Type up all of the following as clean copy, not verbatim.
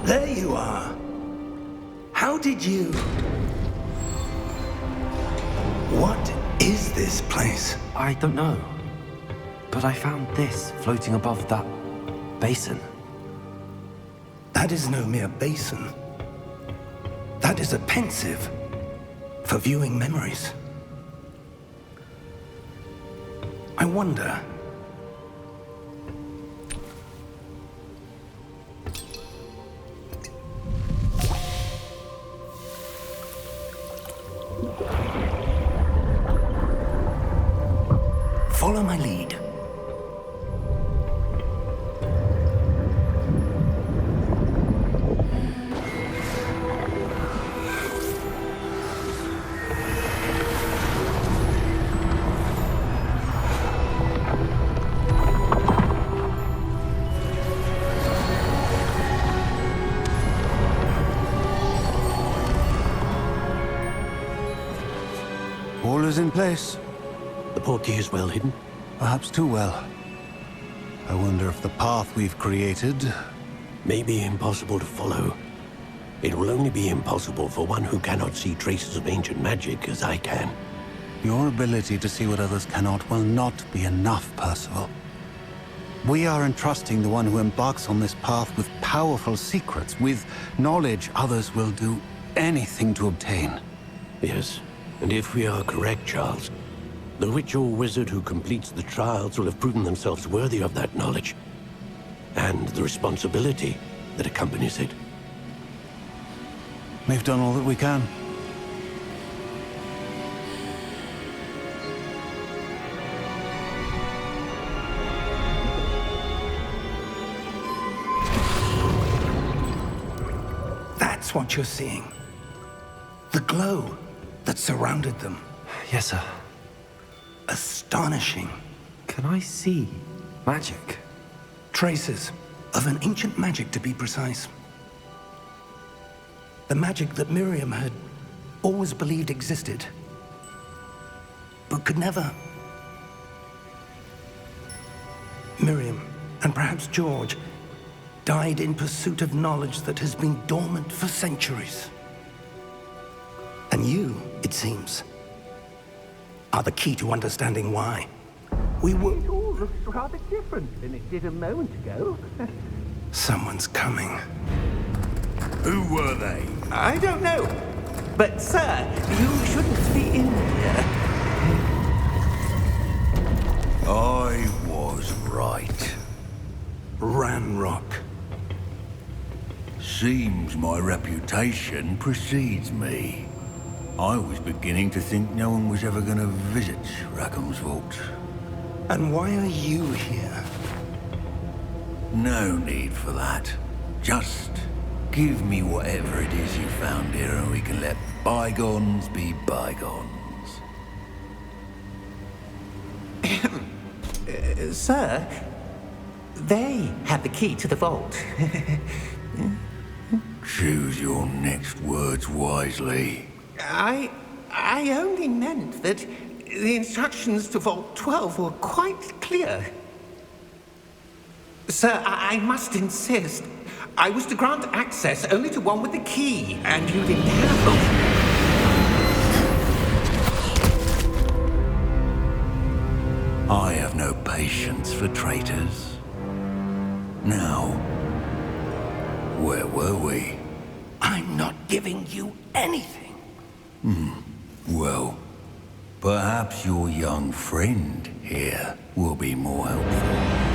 There you are. How did you... What is this place? I don't know. But I found this floating above that basin. That is no mere basin. That is a pensive for viewing memories. I wonder... Follow my lead. All is in place. The portkey is well hidden. Perhaps too well. I wonder if the path we've created... May be impossible to follow. It will only be impossible for one who cannot see traces of ancient magic as I can. Your ability to see what others cannot will not be enough, Percival. We are entrusting the one who embarks on this path with powerful secrets, with knowledge others will do anything to obtain. Yes, and if we are correct, Charles, the witch or wizard who completes the trials will have proven themselves worthy of that knowledge, and the responsibility that accompanies it. We've done all that we can. That's what you're seeing. The glow that surrounded them. Yes, sir. Astonishing. Can I see magic? Traces of an ancient magic, to be precise. The magic that Miriam had always believed existed, but could never. Miriam, and perhaps George, died in pursuit of knowledge that has been dormant for centuries. And you, it seems, are the key to understanding why. We were... It all looks rather different than it did a moment ago. Someone's coming. Who were they? I don't know. But, sir, you shouldn't be in here. I was right. Ranrock. Seems my reputation precedes me. I was beginning to think no one was ever going to visit Rackham's vault. And why are you here? No need for that. Just give me whatever it is you found here and we can let bygones be bygones. Sir, they have the key to the vault. Choose your next words wisely. I only meant that the instructions to Vault 12 were quite clear. Sir, I must insist. I was to grant access only to one with the key, and you didn't have them. I have no patience for traitors. Now, where were we? I'm not giving you anything. Well, perhaps your young friend here will be more helpful.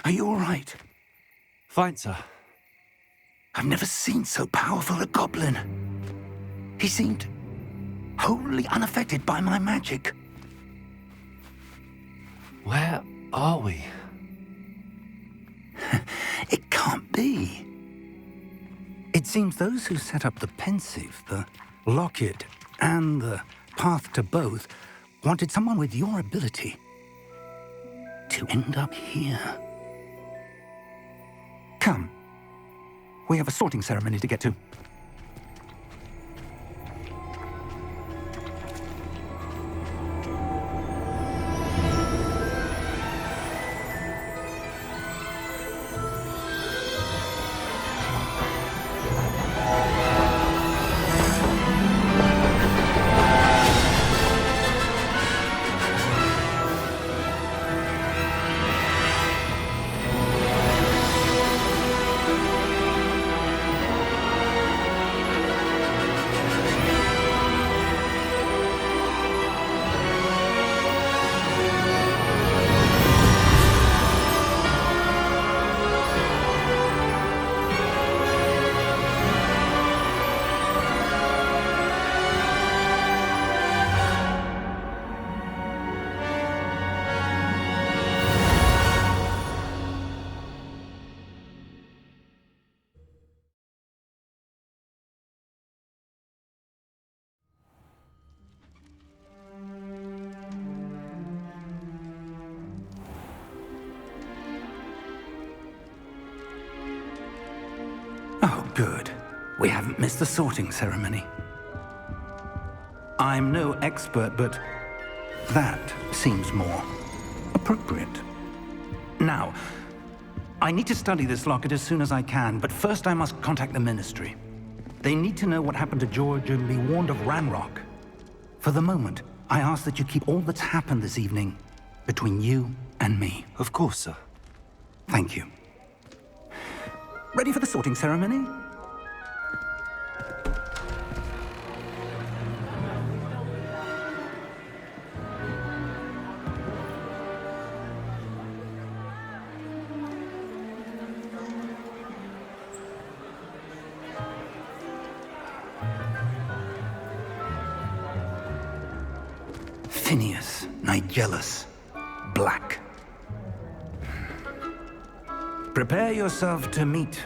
Are you all right? Fine, sir. I've never seen so powerful a goblin. He seemed wholly unaffected by my magic. Where are we? It can't be. It seems those who set up the pensive, the locket, and the path to both wanted someone with your ability to end up here. Come. We have a sorting ceremony to get to. Oh, good. We haven't missed the sorting ceremony. I'm no expert, but that seems more appropriate. Now, I need to study this locket as soon as I can, but first I must contact the Ministry. They need to know what happened to George and be warned of Ranrock. For the moment, I ask that you keep all that's happened this evening between you and me. Of course, sir. Thank you. Ready for the sorting ceremony? Phineas, Nigellus, Black. Prepare yourself to meet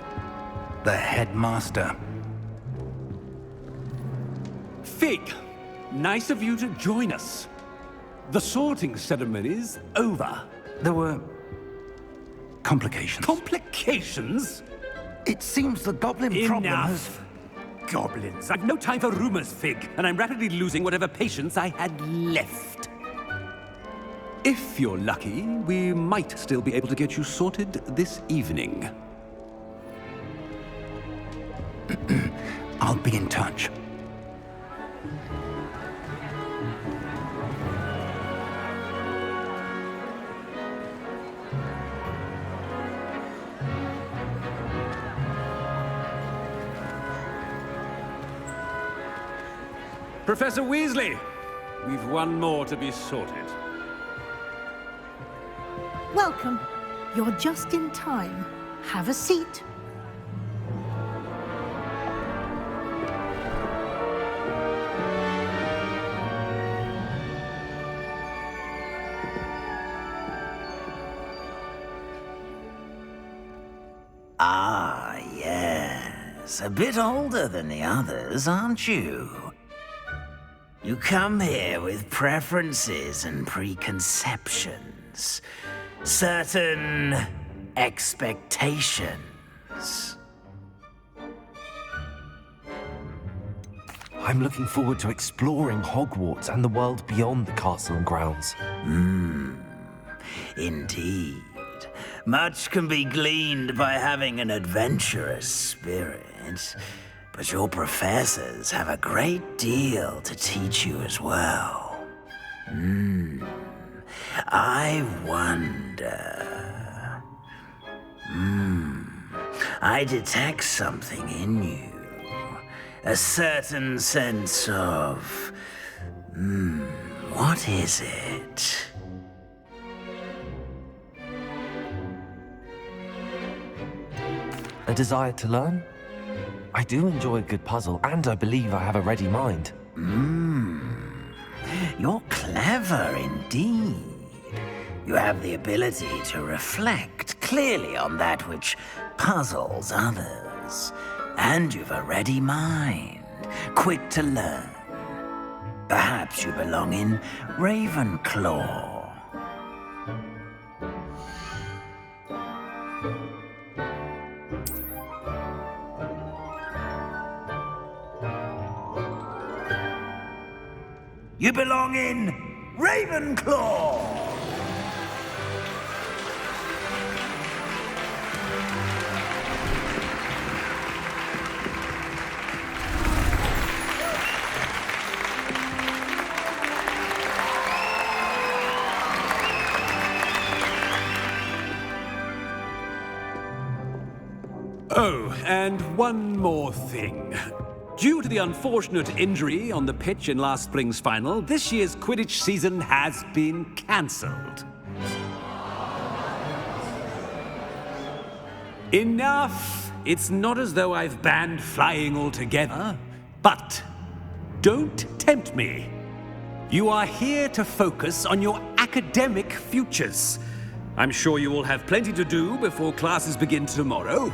the headmaster. Fig, nice of you to join us. The sorting ceremony's over. There were complications. Complications? It seems the goblin problem has... Enough. Goblins. I've no time for rumors, Fig, and I'm rapidly losing whatever patience I had left. If you're lucky, we might still be able to get you sorted this evening. I'll be in touch. Professor Weasley, we've one more to be sorted. Welcome. You're just in time. Have a seat. Ah, yes. A bit older than the others, aren't you? You come here with preferences and preconceptions. Certain expectations. I'm looking forward to exploring Hogwarts and the world beyond the castle and grounds. Indeed. Much can be gleaned by having an adventurous spirit, but your professors have a great deal to teach you as well. I wonder... I detect something in you. A certain sense of... what is it? A desire to learn? I do enjoy a good puzzle, and I believe I have a ready mind. You're clever indeed. You have the ability to reflect clearly on that which puzzles others. And you've a ready mind, quick to learn. Perhaps you belong in Ravenclaw. You belong in Ravenclaw! Oh, and one more thing. Due to the unfortunate injury on the pitch in last spring's final, this year's Quidditch season has been cancelled. Enough! It's not as though I've banned flying altogether. But don't tempt me. You are here to focus on your academic futures. I'm sure you will have plenty to do before classes begin tomorrow.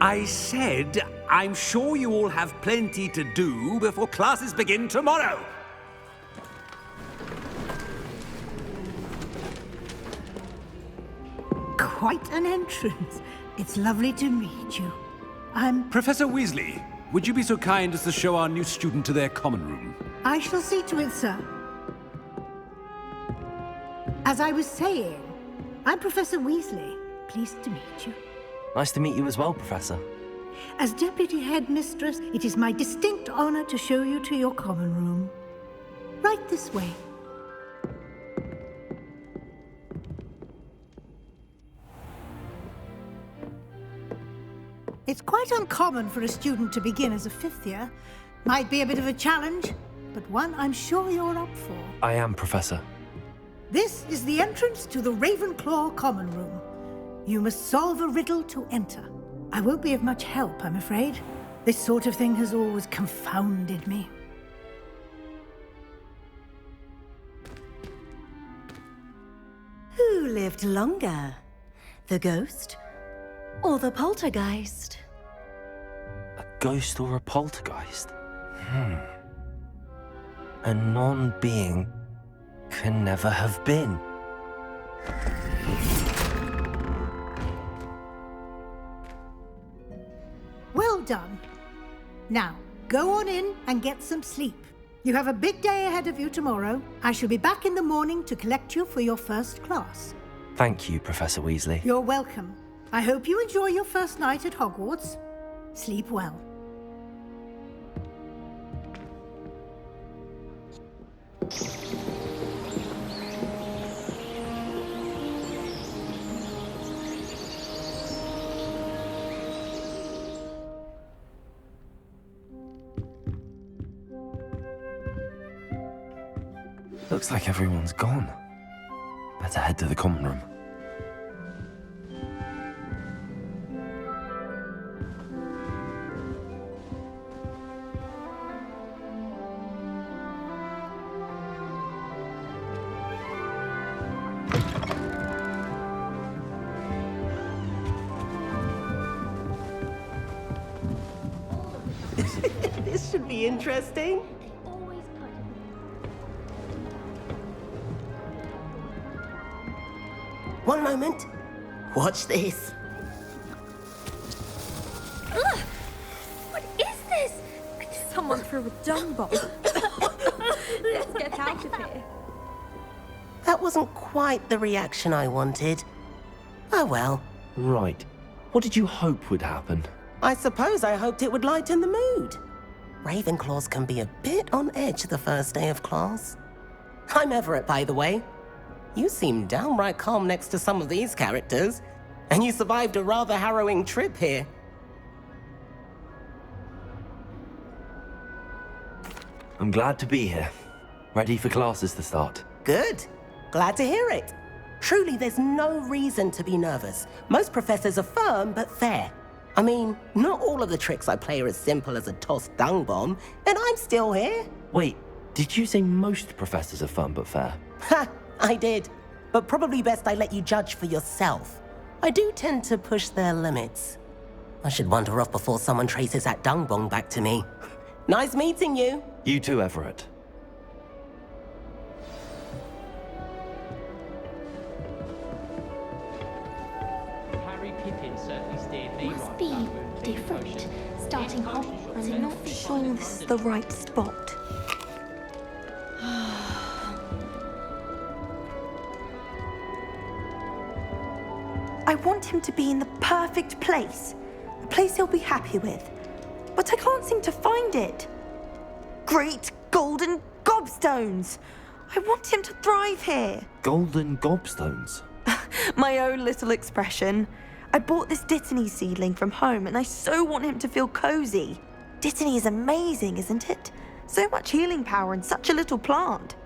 I said, I'm sure you all have plenty to do before classes begin tomorrow. Quite an entrance. It's lovely to meet you. I'm... Professor Weasley, would you be so kind as to show our new student to their common room? I shall see to it, sir. As I was saying, I'm Professor Weasley. Pleased to meet you. Nice to meet you as well, Professor. As Deputy Headmistress, it is my distinct honor to show you to your common room. Right this way. It's quite uncommon for a student to begin as a fifth year. Might be a bit of a challenge, but one I'm sure you're up for. I am, Professor. This is the entrance to the Ravenclaw common room. You must solve a riddle to enter. I won't be of much help, I'm afraid. This sort of thing has always confounded me. Who lived longer? The ghost or the poltergeist? A ghost or a poltergeist? A non-being can never have been. Well done. Now, go on in and get some sleep. You have a big day ahead of you tomorrow. I shall be back in the morning to collect you for your first class. Thank you, Professor Weasley. You're welcome. I hope you enjoy your first night at Hogwarts. Sleep well. Looks like everyone's gone. Better head to the common room. This should be interesting. One moment. Watch this. Ugh! What is this? Someone threw a dung bomb. Let's get out of here. That wasn't quite the reaction I wanted. Oh well. Right. What did you hope would happen? I suppose I hoped it would lighten the mood. Ravenclaws can be a bit on edge the first day of class. I'm Everett, by the way. You seem downright calm next to some of these characters, and you survived a rather harrowing trip here. I'm glad to be here. Ready for classes to start. Good. Glad to hear it. Truly, there's no reason to be nervous. Most professors are firm but fair. I mean, not all of the tricks I play are as simple as a tossed dung bomb, and I'm still here. Wait, did you say most professors are firm but fair? Ha! I did. But probably best I let you judge for yourself. I do tend to push their limits. I should wander off before someone traces that dung bomb back to me. Nice meeting you. You too, Everett. Must be different. Starting Hogwarts. I'm not sure this is the right spot. I want him to be in the perfect place. A place he'll be happy with. But I can't seem to find it. Great golden gobstones! I want him to thrive here. Golden gobstones? My own little expression. I bought this Dittany seedling from home and I so want him to feel cozy. Dittany is amazing, isn't it? So much healing power in such a little plant.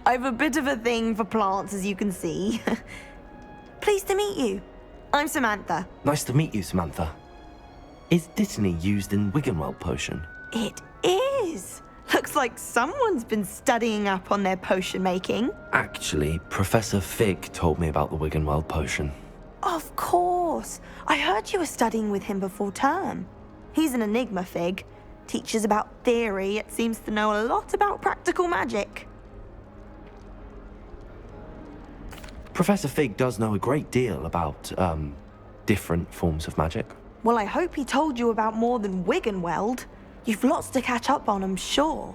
I've a bit of a thing for plants, as you can see. Pleased to meet you. I'm Samantha. Nice to meet you, Samantha. Is Dittany used in Wiggenweld potion? It is. Looks like someone's been studying up on their potion making. Actually, Professor Fig told me about the Wiggenweld potion. Of course. I heard you were studying with him before term. He's an enigma, Fig. Teaches about theory, yet seems to know a lot about practical magic. Professor Fig does know a great deal about, different forms of magic. Well, I hope he told you about more than Wiggenweld. You've lots to catch up on, I'm sure.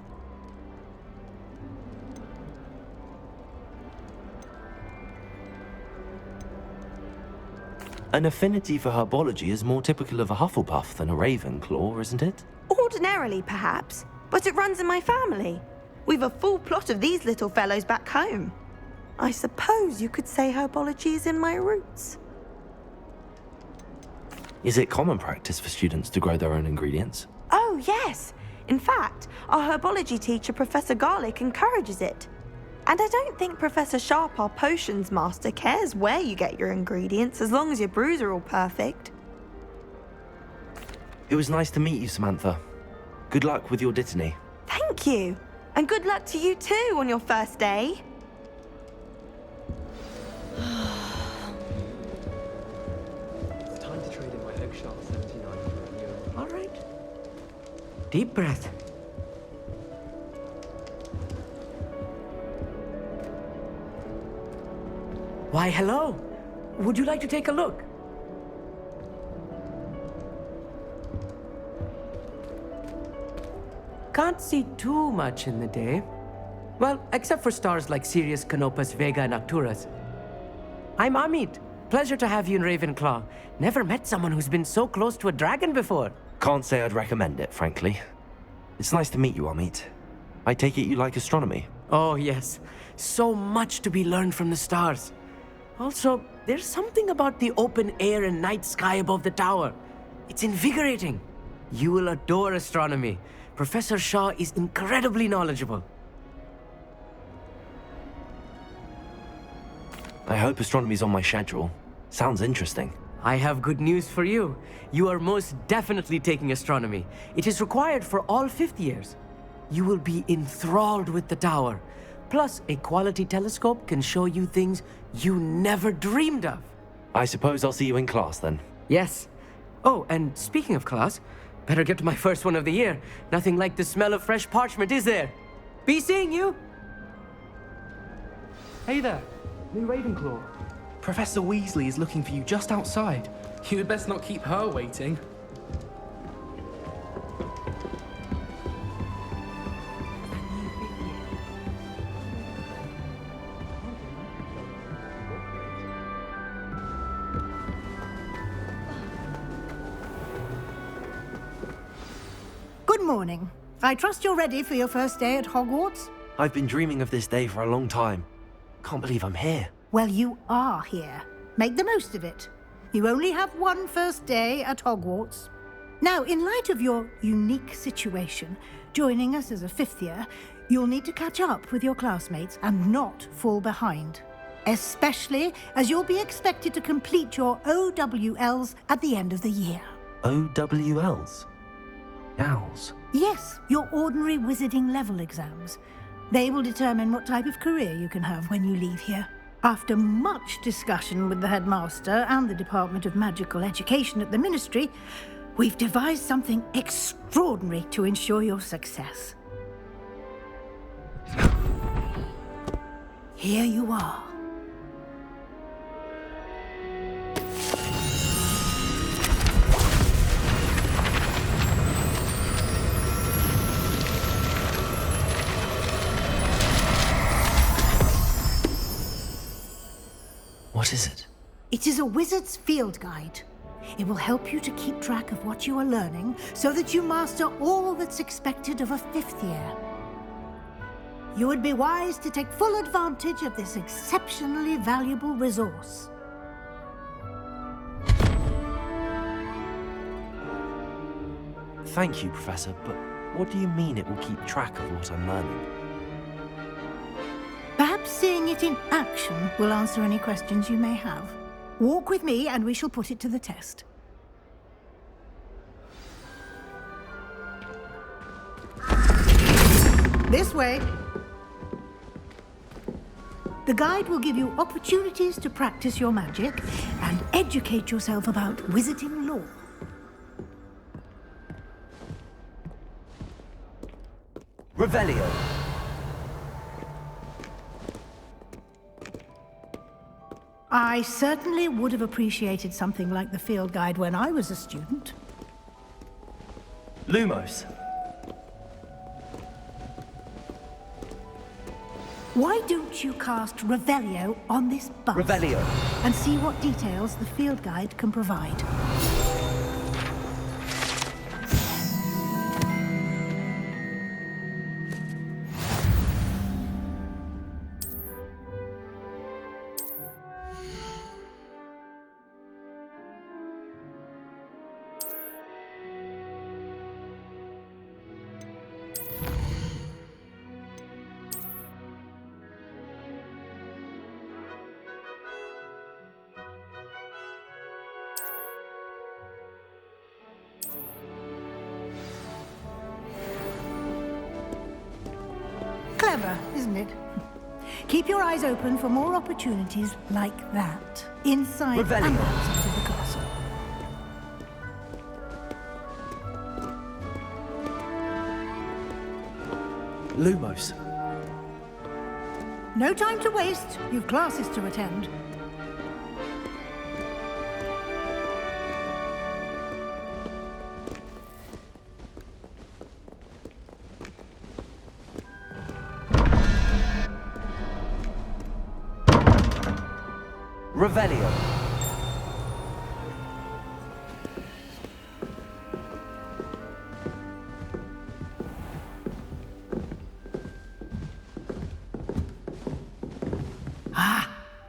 An affinity for herbology is more typical of a Hufflepuff than a Ravenclaw, isn't it? Ordinarily, perhaps, but it runs in my family. We've a full plot of these little fellows back home. I suppose you could say herbology is in my roots. Is it common practice for students to grow their own ingredients? Oh, yes. In fact, our herbology teacher, Professor Garlick, encourages it. And I don't think Professor Sharp, our potions master, cares where you get your ingredients, as long as your brews are all perfect. It was nice to meet you, Samantha. Good luck with your Dittany. Thank you. And good luck to you too on your first day. It's time to trade in my Oakshire 79 for a new. All right. Deep breath. Why, hello. Would you like to take a look? Can't see too much in the day. Well, except for stars like Sirius, Canopus, Vega, and Arcturus. I'm Amit. Pleasure to have you in Ravenclaw. Never met someone who's been so close to a dragon before. Can't say I'd recommend it, frankly. It's nice to meet you, Amit. I take it you like astronomy? Oh, yes. So much to be learned from the stars. Also, there's something about the open air and night sky above the tower. It's invigorating. You will adore astronomy. Professor Shaw is incredibly knowledgeable. I hope astronomy's on my schedule. Sounds interesting. I have good news for you. You are most definitely taking astronomy. It is required for all fifth years. You will be enthralled with the tower. Plus, a quality telescope can show you things you never dreamed of. I suppose I'll see you in class then. Yes. Oh, and speaking of class, better get to my first one of the year. Nothing like the smell of fresh parchment, is there? Be seeing you! Hey there, new Ravenclaw. Professor Weasley is looking for you just outside. You'd best not keep her waiting. Good morning. I trust you're ready for your first day at Hogwarts? I've been dreaming of this day for a long time. Can't believe I'm here. Well, you are here. Make the most of it. You only have one first day at Hogwarts. Now, in light of your unique situation, joining us as a fifth year, you'll need to catch up with your classmates and not fall behind. especially as you'll be expected to complete your OWLs at the end of the year. OWLs? Owls? Yes, your ordinary wizarding level exams. They will determine what type of career you can have when you leave here. After much discussion with the headmaster and the Department of Magical Education at the Ministry, we've devised something extraordinary to ensure your success. Here you are. What is it? It is a wizard's field guide. It will help you to keep track of what you are learning so that you master all that's expected of a 5th year. You would be wise to take full advantage of this exceptionally valuable resource. Thank you, Professor, but what do you mean it will keep track of what I'm learning? Perhaps seeing it in action will answer any questions you may have. Walk with me and we shall put it to the test. This way. The guide will give you opportunities to practice your magic and educate yourself about wizarding lore. Revelio. I certainly would have appreciated something like the field guide when I was a student. Lumos. Why don't you cast Revelio on this buff? Revelio. And see what details the field guide can provide. Clever, isn't it? Keep your eyes open for more opportunities like that, inside Revelio. and outside of the castle. Lumos. No time to waste. You've classes to attend. Revelio.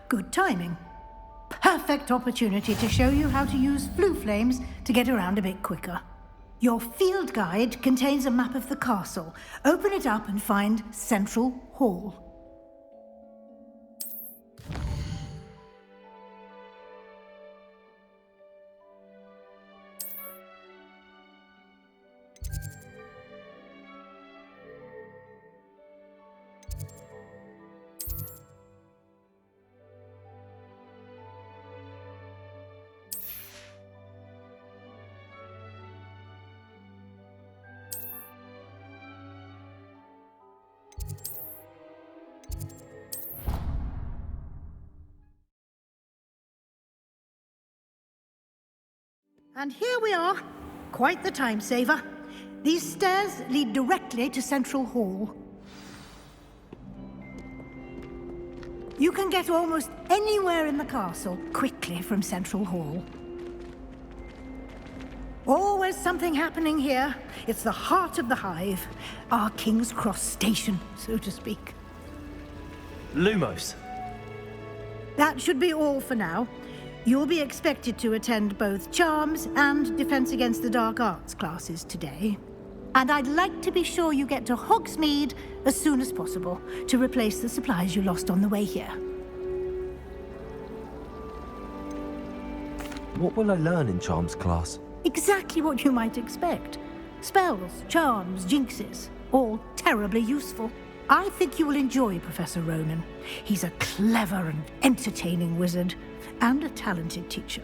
Good timing. Perfect opportunity to show you how to use flue flames to get around a bit quicker. Your field guide contains a map of the castle. Open it up and find Central Hall. And here we are. Quite the time saver. These stairs lead directly to Central Hall. You can get almost anywhere in the castle quickly from Central Hall. Always something happening here. It's the heart of the hive. Our King's Cross station, so to speak. Lumos. That should be all for now. You'll be expected to attend both Charms and Defense Against the Dark Arts classes today. And I'd like to be sure you get to Hogsmeade as soon as possible to replace the supplies you lost on the way here. What will I learn in Charms class? Exactly what you might expect. Spells, charms, jinxes, all terribly useful. I think you will enjoy Professor Ronan. He's a clever and entertaining wizard, and a talented teacher.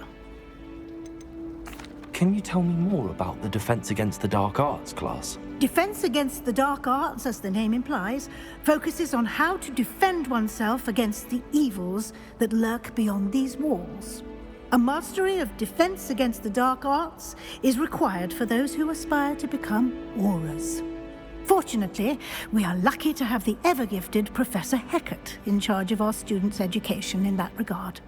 Can you tell me more about the Defense Against the Dark Arts class? Defense Against the Dark Arts, as the name implies, focuses on how to defend oneself against the evils that lurk beyond these walls. A mastery of Defense Against the Dark Arts is required for those who aspire to become Aurors. Fortunately, we are lucky to have the ever-gifted Professor Hecat in charge of our students' education in that regard.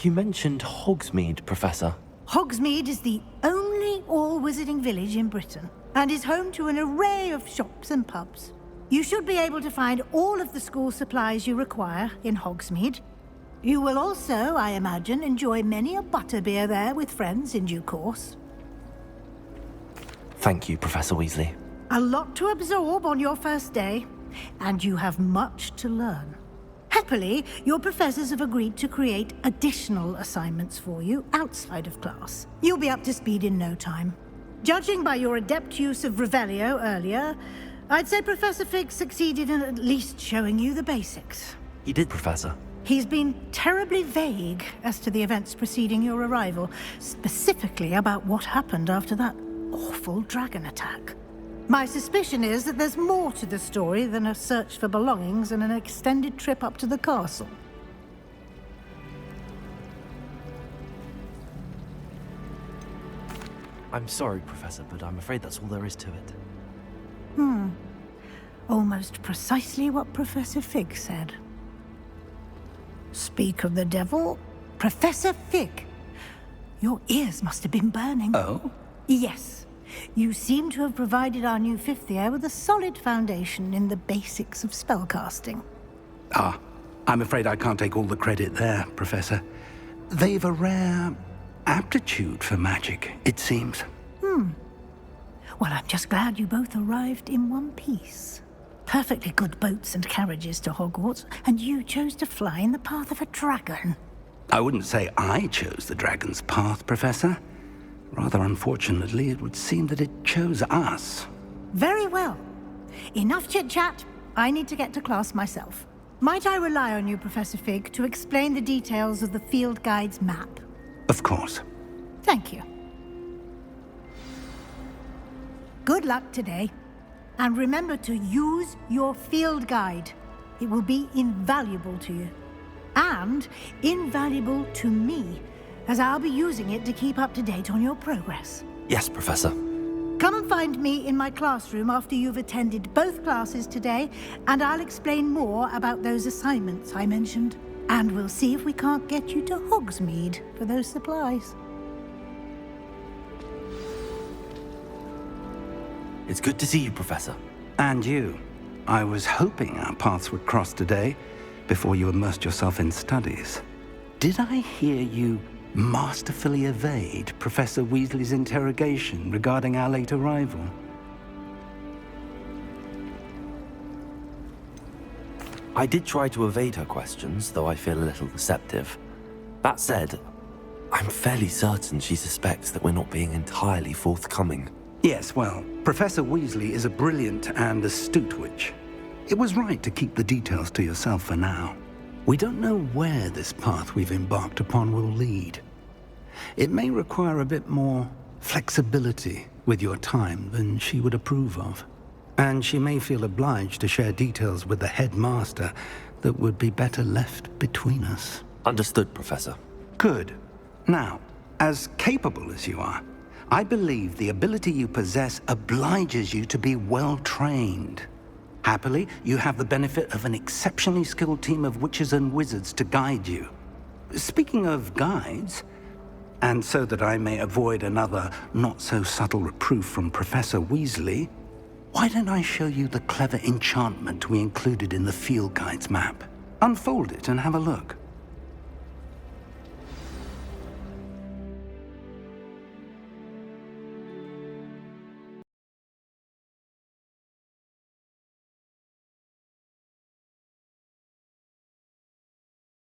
You mentioned Hogsmeade, Professor. Hogsmeade is the only all-wizarding village in Britain, and is home to an array of shops and pubs. You should be able to find all of the school supplies you require in Hogsmeade. You will also, I imagine, enjoy many a butterbeer there with friends in due course. Thank you, Professor Weasley. A lot to absorb on your first day, and you have much to learn. Happily, your professors have agreed to create additional assignments for you outside of class. You'll be up to speed in no time. Judging by your adept use of Revelio earlier, I'd say Professor Fig succeeded in at least showing you the basics. He did, Professor. He's been terribly vague as to the events preceding your arrival, specifically about what happened after that awful dragon attack. My suspicion is that there's more to the story than a search for belongings and an extended trip up to the castle. I'm sorry, Professor, but I'm afraid that's all there is to it. Almost precisely what Professor Fig said. Speak of the devil, Professor Fig. Your ears must have been burning. Oh? Yes. You seem to have provided our new fifth year with a solid foundation in the basics of spellcasting. Ah, I'm afraid I can't take all the credit there, Professor. They've a rare aptitude for magic, it seems. Well, I'm just glad you both arrived in one piece. Perfectly good boats and carriages to Hogwarts, and you chose to fly in the path of a dragon. I wouldn't say I chose the dragon's path, Professor. Rather unfortunately, it would seem that it chose us. Very well. Enough chit-chat. I need to get to class myself. Might I rely on you, Professor Fig, to explain the details of the field guide's map? Of course. Thank you. Good luck today. And remember to use your field guide. It will be invaluable to you. And invaluable to me, as I'll be using it to keep up to date on your progress. Yes, Professor. Come and find me in my classroom after you've attended both classes today, and I'll explain more about those assignments I mentioned. And we'll see if we can't get you to Hogsmeade for those supplies. It's good to see you, Professor. And you. I was hoping our paths would cross today, before you immersed yourself in studies. Did I hear you masterfully evade Professor Weasley's interrogation regarding our late arrival? I did try to evade her questions, though I feel a little deceptive. That said, I'm fairly certain she suspects that we're not being entirely forthcoming. Yes, well, Professor Weasley is a brilliant and astute witch. It was right to keep the details to yourself for now. We don't know where this path we've embarked upon will lead. It may require a bit more flexibility with your time than she would approve of. And she may feel obliged to share details with the headmaster that would be better left between us. Understood, Professor. Good. Now, as capable as you are, I believe the ability you possess obliges you to be well-trained. Happily, you have the benefit of an exceptionally skilled team of witches and wizards to guide you. Speaking of guides, and so that I may avoid another not-so-subtle reproof from Professor Weasley, why don't I show you the clever enchantment we included in the field guide's map? Unfold it and have a look.